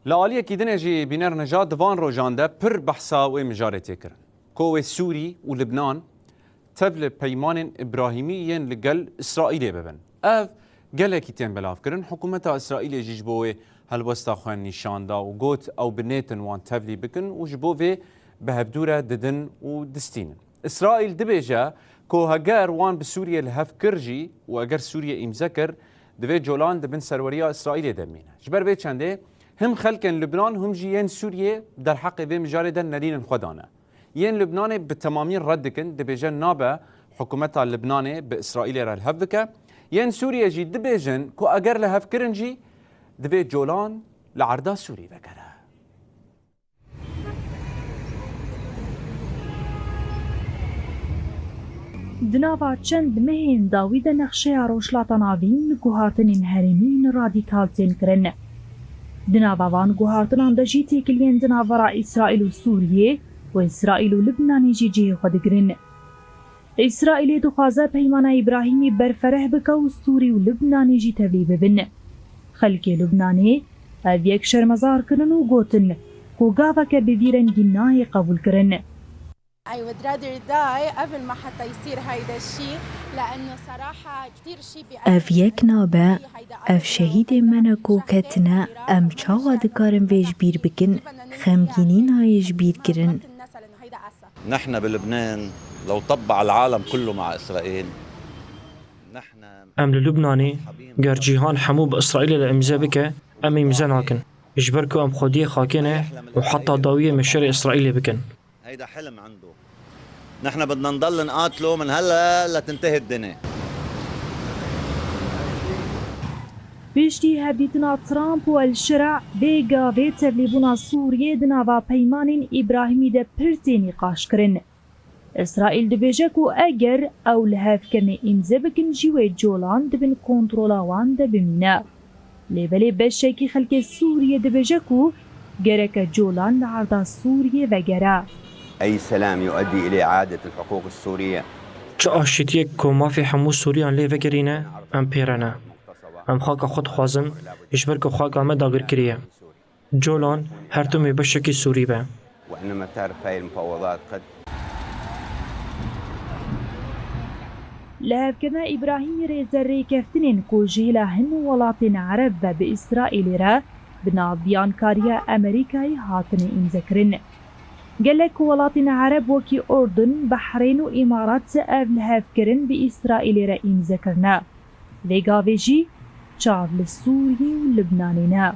لآلية كيدنجي بينر نجات دفان روجاندا بر بحثا ومجارة تكرن كوي سوري ولبنان تبل بيمان إبراهيميين لقل إسرائيلي ببن قال كيتين بلاف كرن حكومتها إسرائيلية جيجبوه هالوستا خوان نيشاندا وقوت أو بنيتن وان تبلي بكن وجبوه بهبدورة ددن ودستين إسرائيل دبيجا كو هجار وان بسوريا الهف كرجي وأجر سوريا إمزكر دبي جولان دبن سروريا إسرائيلية دمينا جبر بيت شنده هم خلقن لبنان هم جيين سوريا در حق في مجاردا نرين خدانا ين لبنان بالتمامين ردكن دبيجن نابا حكومتها اللبناني بإسرائيل راه الهفكه ين سوريا جي دبيجن كو اگر لهف كرنجي دبي جولان لعردا سوري بكره دناوا چند مهین داوید نقشه روشلاتا ناوین گوهارتنین هرمین رادیکال تین کرن. دناوا وان گوهارتنان دا جی تیکلین دناورا اسرائیل و سوریه و اسرائیل و لبنانی جی خود گرن. اسرائیل دخوازه پیمان ابراهیمی برفره بکه و سوری و لبنانی جی تبلی ببن. خلک لبنانی او یک شرمزار کرن و گوتن کو گاوه که بویرن گناهی قبول کرن. I would rather die قبل ما حتى يصير هيدا الشيء لأنه صراحة كتير شيء اف یک نابه اف شهید منکو کتنا ام چاوا دکارن ویج بیر بکن خمگینین هایش بیر کرن. نحن بلبنان لو طبع العالم كله مع إسرائيل ام للبناني قر جيهان حمو بإسرائيل لإمزا بك ام إمزا ناكن اجبركو ام خودية خاكنة وحتى ضاوية من شر إسرائيل بكن. هيدا حلم عنده. نحن بدنا نضل نقاتله من هلا لتنتهي الدنيا. بيشتي هبيتنا ترامب والشرع بيغا بيتبليبونا سوريا دناوا بيمان إبراهيمي دا برتي نقاش كرن. إسرائيل دبيجاكو أجر أو لهاف كرن إمزا بكن جيوه جولان دبن كونترولا وان دا بمينا. لبالي بشاكي خلق سوريا دبيجاكو جرك جولان لعرض سوريا وغيرها. أي سلام يؤدي إلى إعادة الحقوق السورية. چه آشتیه که ما في حمو سوریان لیو گرینه ام پیرانه ام خاک خود خوازن اجبر که خاک آمد داغر کریه جولان هر تو می بشکی سوری به وإنما تعرف هاي المفاوضات قد لهف كما إبراهيم ريزر كفتنين كو جيلا هن ولاتين عرب بإسرائيل را بناضيان كاريا أمريكاي هاتن إمزكرن. قالك ولاتين عرب وكي أردن بحرين وإمارات أف لهف كرن بإسرائيل را إمزكرنا. ويقا ويجي شعب للسوري واللبنانينا.